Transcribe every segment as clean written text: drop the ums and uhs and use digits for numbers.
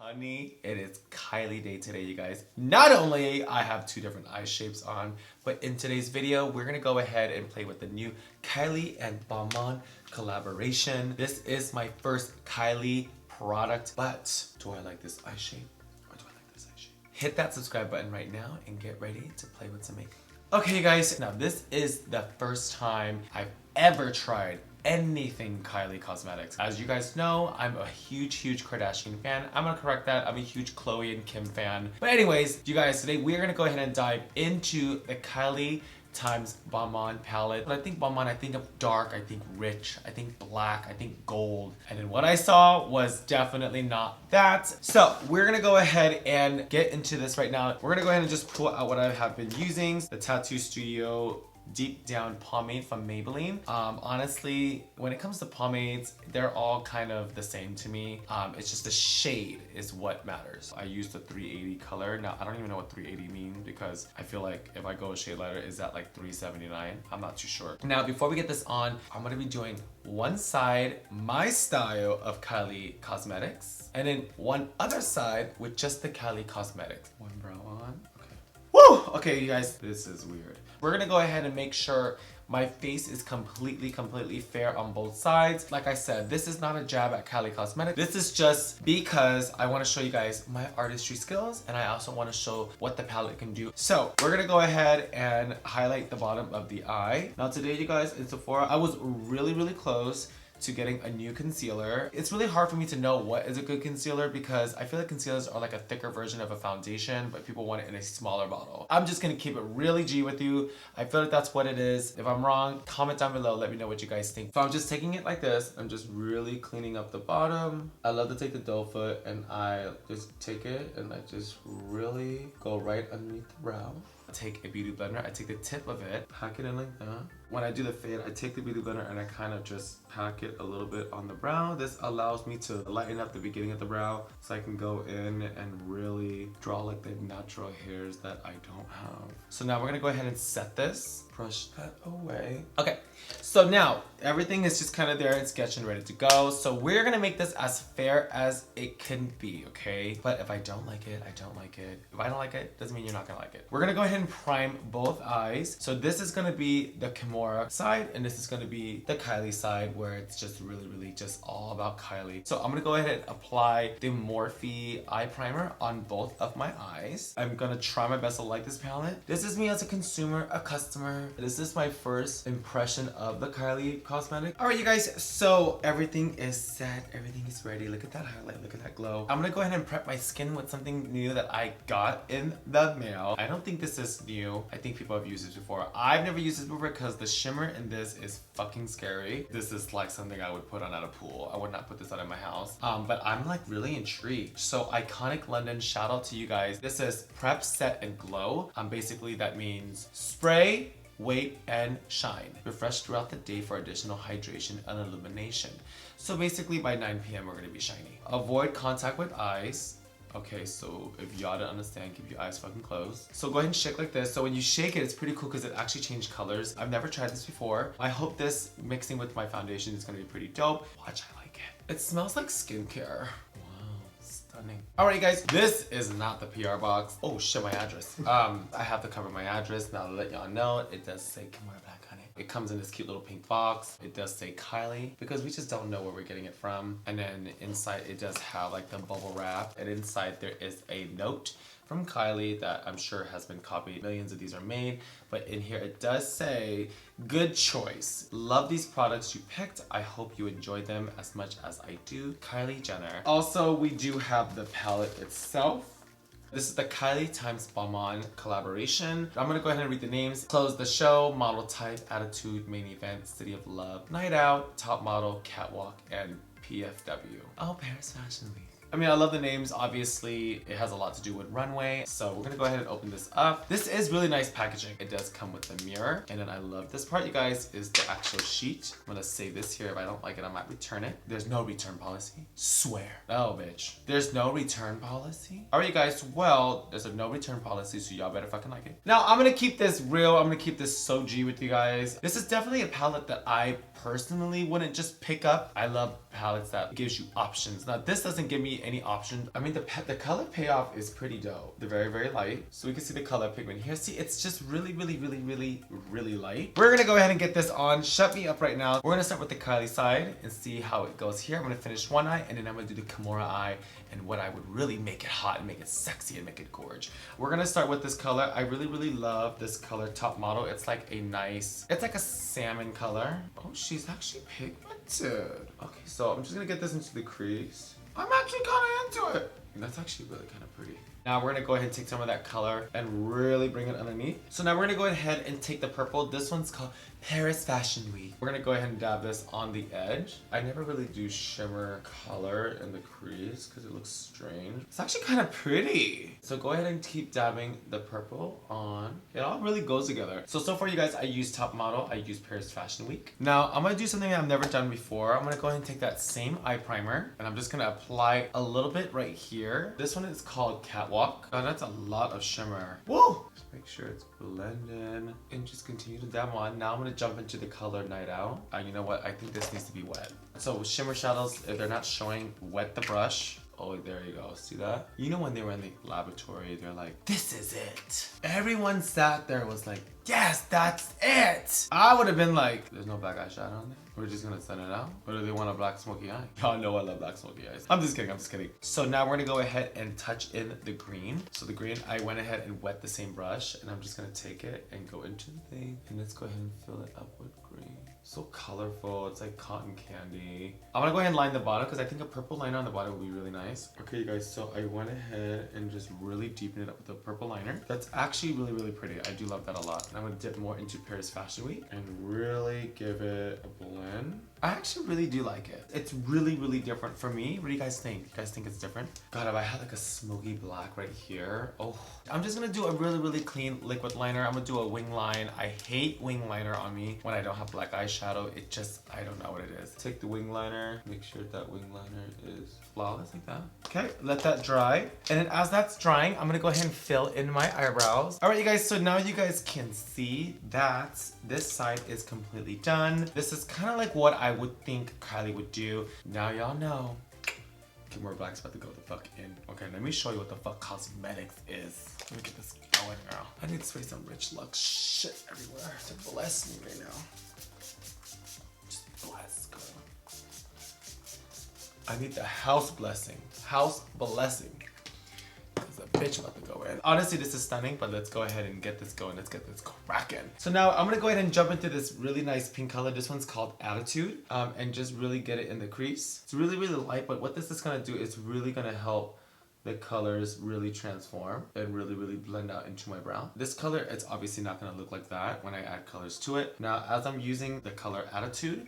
Honey, it is Kylie day today, you guys. Not only I have two different eye shapes on, but in today's video, we're gonna go ahead and play with the new Kylie and Balmain collaboration. This is my first Kylie product, but do I like this eye shape or do I like this eye shape? Hit that subscribe button right now and get ready to play with some makeup. Okay, you guys, now this is the first time I've ever tried anything Kylie Cosmetics. As you guys know, I'm a huge Kardashian fan. I'm gonna correct that. I'm a huge Khloe and Kim fan. But anyways, you guys, today we're gonna go ahead and dive into the Kylie times Balmain palette. But I think Balmain, I think of dark, I think rich, I think black, I think gold. And then what I saw was definitely not that. So we're gonna go ahead and get into this right now. We're gonna go ahead and just pull out what I have been using. The Tattoo Studio Deep Down pomade from Maybelline. Honestly, when it comes to pomades, they're all kind of the same to me. It's just the shade is what matters. I use the 380 color. Now, I don't even know what 380 means because I feel like if I go a shade lighter, is that like 379? I'm not too sure. Now, before we get this on, I'm gonna be doing one side, my style of Kylie Cosmetics, and then one other side with just the Kylie Cosmetics. One brow on, okay. Woo! Okay, you guys, this is weird. We're gonna go ahead and make sure my face is completely fair on both sides. Like I said, this is not a jab at Kylie Cosmetics. This is just because I wanna show you guys my artistry skills and I also wanna show what the palette can do. So we're gonna go ahead and highlight the bottom of the eye. Now today, you guys, in Sephora, I was really close to getting a new concealer. It's really hard for me to know what is a good concealer because I feel like concealers are like a thicker version of a foundation, but people want it in a smaller bottle. I'm just gonna keep it really G with you. I feel like that's what it is. If I'm wrong, comment down below, let me know what you guys think. So I'm just taking it like this. I'm just really cleaning up the bottom. I love to take the doe foot and I just take it and I just really go right underneath the brow. I take a beauty blender, I take the tip of it, pack it in like that. When I do the fade, I take the beauty blender and I kind of just pack it a little bit on the brow. This allows me to lighten up the beginning of the brow so I can go in and really draw like the natural hairs that I don't have. So now we're gonna go ahead and set this. Brush that away. Okay, so now everything is just kind of there and sketched and ready to go. So we're gonna make this as fair as it can be, okay? But if I don't like it, I don't like it. If I don't like it, doesn't mean you're not gonna like it. We're gonna go ahead and prime both eyes. So this is gonna be the Kimora side and this is gonna be the Kylie side where it's just really just all about Kylie. So I'm gonna go ahead and apply the Morphe eye primer on both of my eyes. I'm gonna try my best to like this palette. This is me as a consumer, a customer. This is my first impression of the Kylie Cosmetics. All right, you guys, so everything is set, everything is ready. Look at that highlight, look at that glow. I'm gonna go ahead and prep my skin with something new that I got in the mail. I don't think this is new. I think people have used this before. I've never used this before because the shimmer in this is fucking scary. This is like something I would put on at a pool. I would not put this on in my house. But I'm like really intrigued. So Iconic London, shout out to you guys. This is prep, set, and glow. Basically that means spray, wait, and shine. Refresh throughout the day for additional hydration and illumination. So basically by 9 p.m. we're gonna be shiny. Avoid contact with eyes. Okay, so if y'all don't understand, keep your eyes fucking closed. So go ahead and shake like this. So when you shake it, it's pretty cool because it actually changed colors. I've never tried this before. I hope this mixing with my foundation is gonna be pretty dope. Watch, I like it. It smells like skincare. Alright guys, this is not the PR box. Oh shit, my address. I have to cover my address now to let y'all know. It does say Kimora Blac on it. It comes in this cute little pink box. It does say Kylie because we just don't know where we're getting it from. And then inside it does have like the bubble wrap. And inside there is a note from Kylie that I'm sure has been copied. Millions of these are made, but in here it does say, good choice. Love these products you picked. I hope you enjoyed them as much as I do. Kylie Jenner. Also, we do have the palette itself. This is the Kylie times Balmain collaboration. I'm gonna go ahead and read the names. Close the show, model type, attitude, main event, city of love, night out, top model, catwalk, and PFW. Oh, Paris Fashion Week. I mean, I love the names. Obviously, it has a lot to do with runway. So we're gonna go ahead and open this up. This is really nice packaging. It does come with the mirror. And then I love this part, you guys, is the actual sheet. I'm gonna save this here. If I don't like it, I might return it. There's no return policy. Swear. Oh, bitch. There's no return policy? All right, you guys. Well, there's a no return policy, so y'all better fucking like it. Now, I'm gonna keep this real. I'm gonna keep this so G with you guys. This is definitely a palette that I personally wouldn't just pick up. I love palettes that gives you options. Now this doesn't give me any options. I mean the color payoff is pretty dope. They're very, very light. So we can see the color pigment here. See, it's just really, really, really, really, really light. We're gonna go ahead and get this on. Shut me up right now. We're gonna start with the Kylie side and see how it goes here. I'm gonna finish one eye and then I'm gonna do the Kimora eye and what I would really make it hot and make it sexy and make it gorge. We're gonna start with this color. I really, really love this color, Top Model. It's like a nice, it's like a salmon color. Oh, she's actually pigmented. Okay, so I'm just gonna get this into the crease. I'm actually kind of into it. And that's actually really kind of pretty. Now we're gonna go ahead and take some of that color and really bring it underneath. So now we're gonna go ahead and take the purple. This one's called Paris Fashion Week. We're gonna go ahead and dab this on the edge. I never really do shimmer color in the crease because it looks strange. It's actually kind of pretty. So go ahead and keep dabbing the purple on. It all really goes together. So far you guys, I use Top Model. I use Paris Fashion Week. Now I'm gonna do something I've never done before. I'm gonna go ahead and take that same eye primer and I'm just gonna apply a little bit right here. This one is called Catwalk. Oh, that's a lot of shimmer. Whoa! Just make sure it's blended and just continue to dab on. Now I'm gonna jump into the color Night Out. You know what? I think this needs to be wet. So with shimmer shadows, if they're not showing, wet the brush. Oh, there you go. See that? You know when they were in the laboratory, they're like, this is it. Everyone sat there and was like, yes, that's it. I would have been like, there's no black eyeshadow on there. We're just gonna send it out. Or do they want a black smoky eye? Y'all know I love black smoky eyes. I'm just kidding, I'm just kidding. So now we're gonna go ahead and touch in the green. So the green, I went ahead and wet the same brush and I'm just gonna take it and go into the thing. And let's go ahead and fill it up with green. So colorful, it's like cotton candy. I'm gonna go ahead and line the bottom because I think a purple liner on the bottom would be really nice. Okay, you guys, so I went ahead and just really deepened it up with a purple liner. That's actually really, really pretty. I do love that a lot. And I'm gonna dip more into Paris Fashion Week and really give it a blend. I actually really do like it. It's really, really different for me. What do you guys think? You guys think it's different? God, if I had like a smoky black right here. Oh, I'm just gonna do a really, really clean liquid liner. I'm gonna do a wing line. I hate wing liner on me when I don't have black eyeshadow. It just, I don't know what it is. Take the wing liner, make sure that wing liner is flawless like that. Okay, let that dry. And then as that's drying, I'm gonna go ahead and fill in my eyebrows. All right, you guys, so now you guys can see that this side is completely done. This is kind of like what I would think Kylie would do. Now y'all know Kimora Blac's about to go the fuck in. Okay, let me show you what the fuck cosmetics is. Let me get this going, girl. I need to spray some rich luxe shit everywhere to bless me right now. Just bless, girl. I need the house blessing. House blessing. There's a bitch about to go in. Honestly, this is stunning, but let's go ahead and get this going. Let's get this cracking. So now I'm gonna go ahead and jump into this really nice pink color. This one's called Attitude, and just really get it in the crease. It's really, really light, but what this is gonna do is really gonna help the colors really transform and really, really blend out into my brow. This color, it's obviously not gonna look like that when I add colors to it. Now, as I'm using the color Attitude,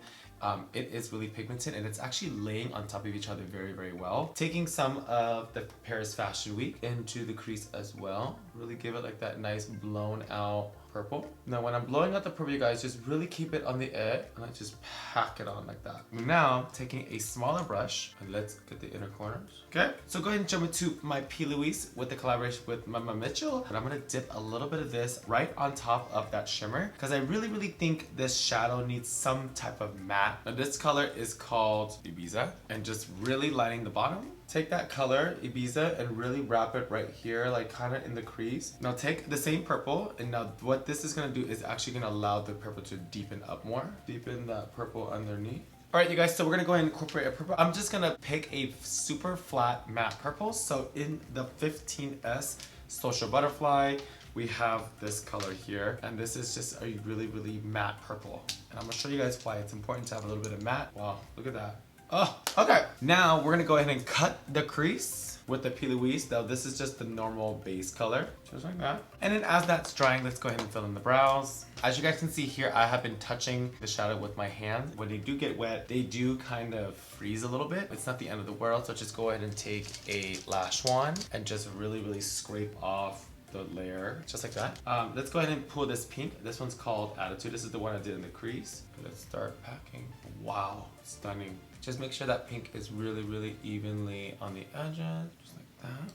it is really pigmented and it's actually laying on top of each other very, very well. Taking some of the Paris Fashion Week into the crease as well. Really give it like that nice blown out purple. Now when I'm blowing out the purple, you guys just really keep it on the edge and I just pack it on like that. Now taking a smaller brush and let's get the inner corners. Okay, so go ahead and jump into my P.LOUISE with the collaboration with Mama Mitchell. And I'm gonna dip a little bit of this right on top of that shimmer because I really, really think this shadow needs some type of matte. Now this color is called Ibiza and just really lining the bottom. Take that color, Ibiza, and really wrap it right here, like kind of in the crease. Now take the same purple, and now what this is gonna do is actually gonna allow the purple to deepen up more. Deepen that purple underneath. All right, you guys, so we're gonna go ahead and incorporate a purple. I'm just gonna pick a super flat matte purple. So in the 15S Social Butterfly, we have this color here, and this is just a really, really matte purple. And I'm gonna show you guys why it's important to have a little bit of matte. Wow, look at that. Oh, okay. Now we're gonna go ahead and cut the crease with the P.LOUISE. Now this is just the normal base color, just like that. And then as that's drying, let's go ahead and fill in the brows. As you guys can see here, I have been touching the shadow with my hand. When they do get wet, they do kind of freeze a little bit. It's not the end of the world, so just go ahead and take a lash wand and just really, really scrape off the layer, just like that. Let's go ahead and pull this pink. This one's called Attitude. This is the one I did in the crease. Let's start packing. Wow, stunning. Just make sure that pink is really, really evenly on the edges, just like that.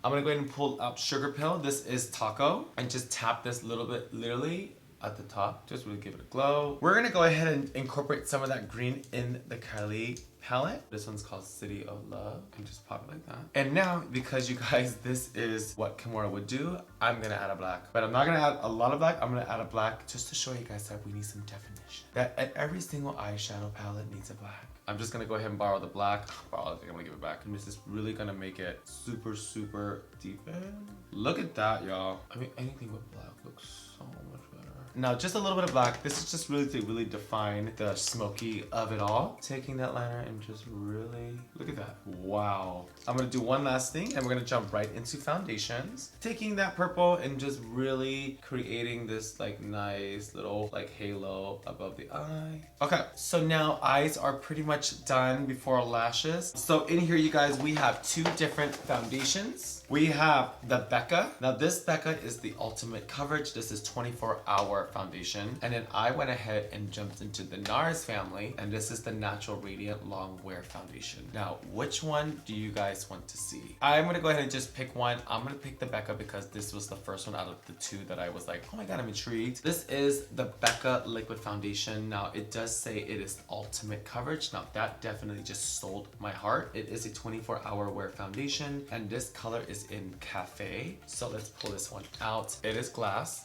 I'm gonna go ahead and pull up Sugar Pill. This is Taco, and just tap this little bit, literally at the top. Just really give it a glow. We're gonna go ahead and incorporate some of that green in the Kylie palette. This one's called City of Love. And just pop it like that. And now, because you guys, this is what Kimora would do, I'm gonna add a black. But I'm not gonna add a lot of black. I'm gonna add a black just to show you guys that we need some definition. That every single eyeshadow palette needs a black. I'm just gonna go ahead and borrow the black. I think I'm gonna give it back. And this is really gonna make it super, super deep in. Look at that, y'all. I mean, anything with black looks so much better. Now, just a little bit of black. This is just really to really define the smoky of it all. Taking that liner and just really, look at that. Wow. I'm gonna do one last thing and we're gonna jump right into foundations. Taking that purple and just really creating this like nice little like halo above the eye. Okay, so now eyes are pretty much done before lashes. So in here, you guys, we have two different foundations. We have the Becca. Now this Becca is the ultimate coverage. This is 24-hour foundation. And then I went ahead and jumped into the NARS family. And this is the Natural Radiant Long Wear Foundation. Now, which one do you guys want to see? I'm gonna go ahead and just pick one. I'm gonna pick the Becca because this was the first one out of the two that I was like, oh my God, I'm intrigued. This is the Becca Liquid Foundation. Now it does say it is ultimate coverage. Now that definitely just sold my heart. It is a 24-hour wear foundation. And this color is in Cafe. So let's pull this one out. It is glass.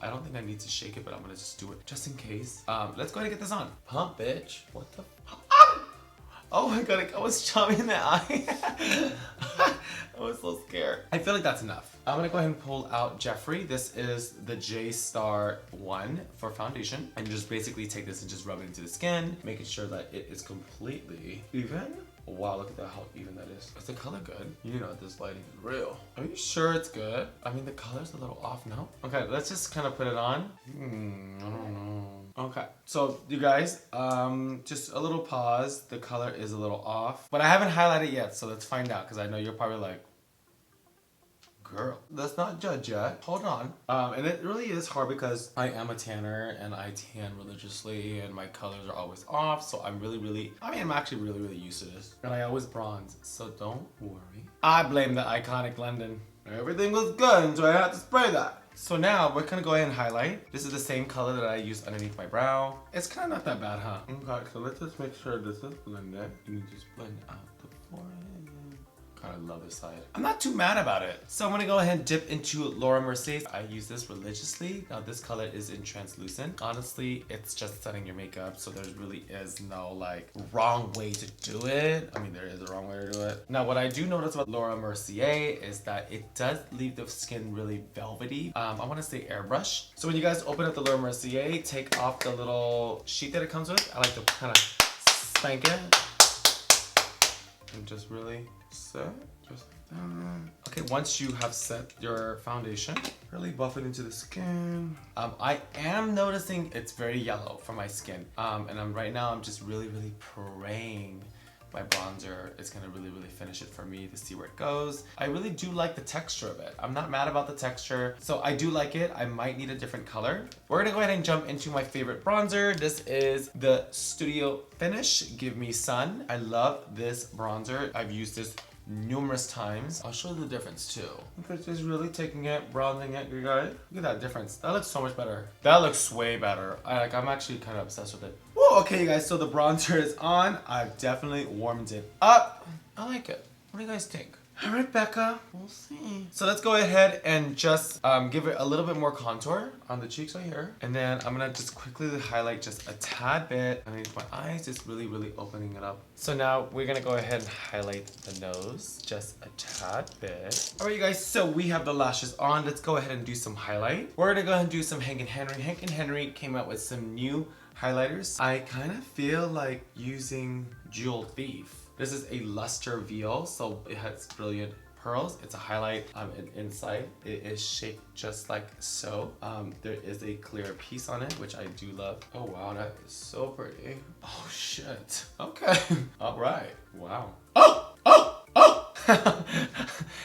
I don't think I need to shake it, but I'm gonna just do it just in case. Let's go ahead and get this on. Pump, bitch. What the? Oh my God, I was chopping in the eye. I was so scared. I feel like that's enough. I'm gonna go ahead and pull out Jeffree. This is the J Star 1 for foundation. And just basically take this and just rub it into the skin, making sure that it is completely even. Wow, look at that, how even that is. Is the color good? You know this lighting is real. Are you sure it's good? I mean, the color's a little off now. Okay, let's just kind of put it on. I don't know. Okay, so you guys, just a little pause. The color is a little off, but I haven't highlighted yet, so let's find out, because I know you're probably like, girl, let's not judge yet. Hold on. And it really is hard because I am a tanner and I tan religiously and my colors are always off. So I'm I'm actually really used to this. And I always bronze, so don't worry. I blame the iconic London. Everything was good, so I had to spray that. So now we're gonna go ahead and highlight. This is the same color that I used underneath my brow. It's kind of not that bad, huh? Okay, so let's just make sure this is blended. You need to just blend out the forehead. I love this side. I'm not too mad about it. So I'm gonna go ahead and dip into Laura Mercier. I use this religiously. Now this color is in translucent. Honestly, it's just setting your makeup, so there really is no like wrong way to do it. I mean, there is a wrong way to do it. Now what I do notice about Laura Mercier is that it does leave the skin really velvety. I wanna say airbrush. So when you guys open up the Laura Mercier, take off the little sheet that it comes with. I like to kind of spank it. And just really set, just like that. Okay, once you have set your foundation, really buff it into the skin. I am noticing it's very yellow for my skin. And right now I'm just really praying my bronzer is gonna really finish it for me to see where it goes. I really do like the texture of it. I'm not mad about the texture, so I do like it. I might need a different color. We're gonna go ahead and jump into my favorite bronzer. This is the Studio Finish Give Me Sun. I love this bronzer. I've used this numerous times. I'll show you the difference too. Because just really taking it, bronzing it, you guys. Look at that difference. That looks so much better. That looks way better. I'm actually kind of obsessed with it. Whoa, okay you guys, so the bronzer is on. I've definitely warmed it up. I like it. What do you guys think? All right, Becca, we'll see. So let's go ahead and just give it a little bit more contour on the cheeks right here. And then I'm gonna just quickly highlight just a tad bit underneath my eyes, just really opening it up. So now we're gonna go ahead and highlight the nose, just a tad bit. All right, you guys, so we have the lashes on. Let's go ahead and do some highlight. We're gonna go ahead and do some Hank & Henry. Hank & Henry came out with some new highlighters. I kind of feel like using Jewel Thief. This is a luster veil, so it has brilliant pearls. It's a highlight, and inside it is shaped just like so. There is a clear piece on it, which I do love. Oh wow, that is so pretty. Oh shit. Okay. All right. Wow. Oh!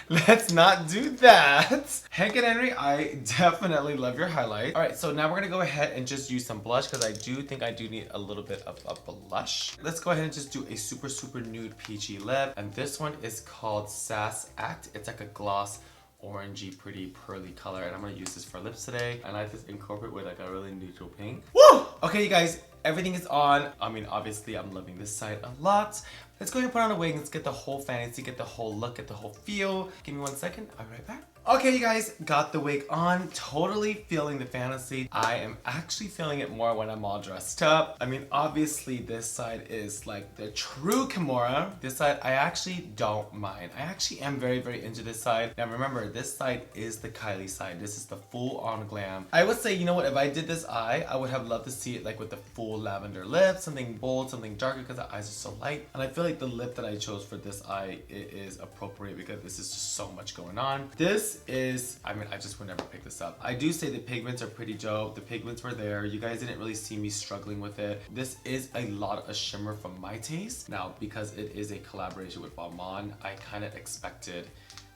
Let's not do that. Hank & Henry, I definitely love your highlight. All right, so now we're gonna go ahead and just use some blush because I do think I do need a little bit of a blush. Let's go ahead and just do a super nude peachy lip. And this one is called Sass Act. It's like a gloss orangey, pretty pearly color. And I'm gonna use this for lips today. And I just incorporate with like a really neutral pink. Woo! Okay, you guys. everything is on. I mean, obviously I'm loving this side a lot. Let's go ahead and put on a wig. Let's get the whole fantasy, get the whole look, get the whole feel. Give me 1 second, I'll be right back. Okay, you guys, got the wig on. Totally feeling the fantasy. I am actually feeling it more when I'm all dressed up. I mean, obviously this side is like the true Kimora. This side, I actually don't mind. I actually am very, very into this side. Now remember, this side is the Kylie side. This is the full on glam. I would say, you know what, if I did this eye, I would have loved to see it like with the full lavender lips, something bold, something darker, because the eyes are so light. And I feel like the lip that I chose for this eye, it is appropriate because this is just so much going on. This is, I mean, I just would never pick this up. I do say the pigments are pretty dope. The pigments were there. You guys didn't really see me struggling with it. This is a lot of shimmer from my taste. Now, because it is a collaboration with Balmain, I kind of expected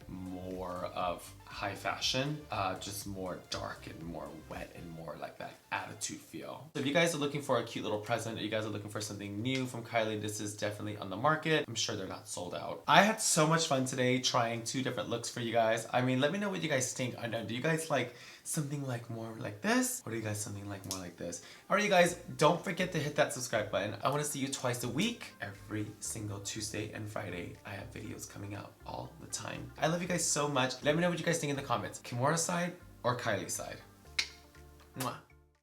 more of high fashion, just more dark and more wet and more like that attitude feel. So if you guys are looking for a cute little present, or you guys are looking for something new from Kylie, this is definitely on the market. I'm sure they're not sold out. I had so much fun today trying 2 different looks for you guys. I mean, let me know what you guys think. I know, do you guys like something like more like this? Or do you guys something like more like this? Alright, you guys, don't forget to hit that subscribe button. I want to see you twice a week. Every single Tuesday and Friday, I have videos coming out all the time. I love you guys so much. Let me know what you guys think in the comments. Kimora side or Kylie side? Mwah.